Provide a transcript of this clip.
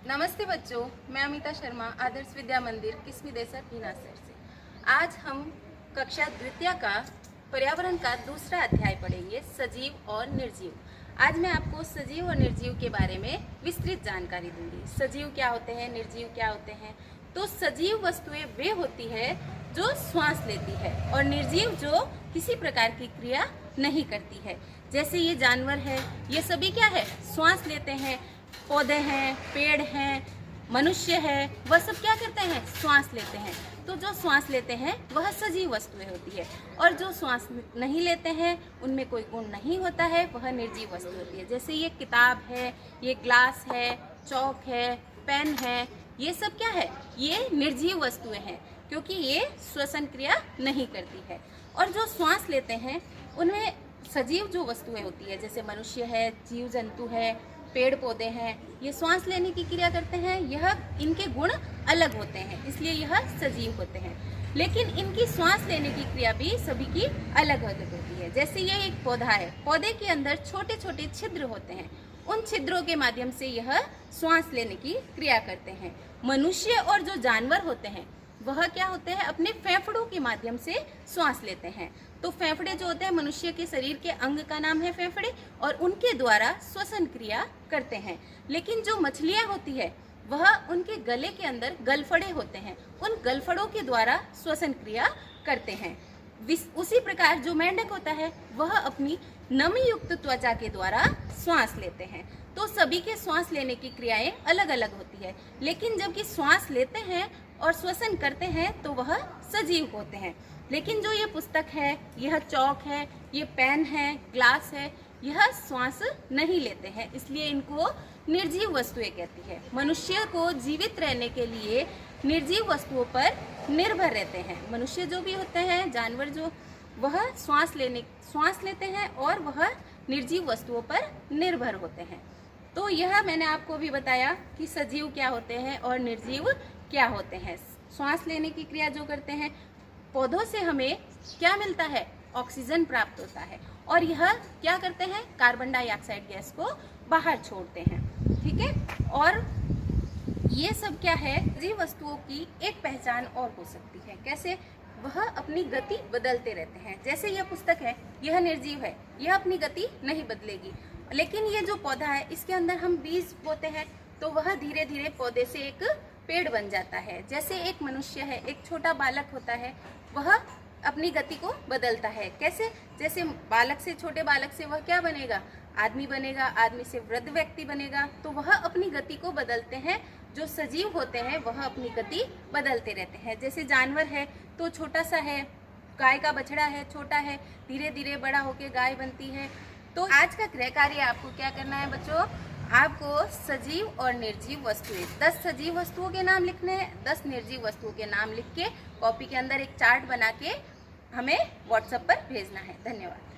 नमस्ते बच्चों, मैं अमिता शर्मा आदर्श विद्या मंदिर किस्मी देसर भीनासर से। आज हम कक्षा द्वितीय का पर्यावरण का दूसरा अध्याय पढ़ेंगे, सजीव और निर्जीव। आज मैं आपको सजीव और निर्जीव के बारे में विस्तृत जानकारी दूंगी। सजीव क्या होते हैं, निर्जीव क्या होते हैं। तो सजीव वस्तुएं वे होती है जो श्वास लेती है और निर्जीव जो किसी प्रकार की क्रिया नहीं करती है। जैसे ये जानवर है, ये सभी क्या है, श्वास लेते हैं। पौधे हैं, पेड़ हैं, मनुष्य है, वह सब क्या करते हैं, श्वास लेते हैं। तो जो श्वास लेते हैं वह सजीव वस्तुएं होती है और जो श्वास नहीं लेते हैं, उनमें कोई गुण नहीं होता है, वह निर्जीव वस्तु होती है। जैसे ये किताब है, ये ग्लास है, चौक है, पेन है, ये सब क्या है, ये निर्जीव वस्तुएं हैं क्योंकि ये श्वसन क्रिया नहीं करती है। और जो श्वास लेते हैं उनमें सजीव जो वस्तुएं होती है, जैसे मनुष्य है, जीव जंतु है, पेड़ पौधे हैं, ये श्वास लेने की क्रिया करते हैं। यह इनके गुण अलग होते हैं, इसलिए यह सजीव होते हैं। लेकिन इनकी श्वास लेने की क्रिया भी सभी की अलग अलग होती है। जैसे ये एक पौधा है, पौधे के अंदर छोटे छोटे छिद्र होते हैं, उन छिद्रों के माध्यम से यह श्वास लेने की क्रिया करते हैं। मनुष्य और जो जानवर होते हैं वह क्या होते हैं, अपने फेफड़ों के माध्यम से श्वास लेते हैं। तो फेफड़े जो होते हैं, मनुष्य के शरीर के अंग का नाम है फेफड़े, और उनके द्वारा श्वसन क्रिया करते हैं। लेकिन जो मछलियां होती है वह उनके गले के अंदर गलफड़े होते हैं, उन गलफड़ों के द्वारा श्वसन क्रिया करते हैं। उसी प्रकार जो मेंढक होता है वह अपनी नमी युक्त त्वचा के द्वारा श्वास लेते हैं। तो सभी के श्वास लेने की क्रियाएं अलग अलग होती है, लेकिन जबकि श्वास लेते हैं और श्वसन करते हैं तो वह सजीव होते हैं। लेकिन जो ये पुस्तक है, यह चौक है, ये पेन है, ग्लास है, यह श्वास नहीं लेते हैं, इसलिए इनको निर्जीव वस्तुएं कहती है। मनुष्य को जीवित रहने के लिए निर्जीव वस्तुओं पर निर्भर रहते हैं। मनुष्य जो भी होते हैं, जानवर जो, वह श्वास लेते हैं और वह निर्जीव वस्तुओं पर निर्भर होते हैं। तो यह मैंने आपको भी बताया कि सजीव क्या होते हैं और निर्जीव क्या होते हैं। श्वास लेने की क्रिया जो करते हैं, पौधों से हमें क्या मिलता है, ऑक्सीजन प्राप्त होता है, और यह क्या करते हैं, कार्बन डाइऑक्साइड गैस को बाहर छोड़ते हैं। ठीक है, और ये सब क्या है, सजीव वस्तुओं की एक पहचान और हो सकती है। कैसे, वह अपनी गति बदलते रहते हैं। जैसे यह पुस्तक है, यह निर्जीव है, यह अपनी गति नहीं बदलेगी। लेकिन ये जो पौधा है, इसके अंदर हम बीज बोते हैं तो वह धीरे धीरे पौधे से एक पेड़ बन जाता है। जैसे एक मनुष्य है, एक छोटा बालक होता है, वह अपनी गति को बदलता है। कैसे, जैसे बालक से, छोटे बालक से वह क्या बनेगा, आदमी बनेगा, आदमी से वृद्ध व्यक्ति बनेगा। तो वह अपनी गति को बदलते हैं। जो सजीव होते हैं वह अपनी गति बदलते रहते हैं। जैसे जानवर है तो छोटा सा है, गाय का बछड़ा है, छोटा है, धीरे धीरे बड़ा होकर गाय बनती है। तो आज का गृह कार्य आपको क्या करना है बच्चों, आपको सजीव और निर्जीव वस्तुएं, 10 सजीव वस्तुओं के नाम लिखने हैं, 10 निर्जीव वस्तुओं के नाम लिख के कॉपी के अंदर एक चार्ट बना के हमें व्हाट्सएप पर भेजना है। धन्यवाद।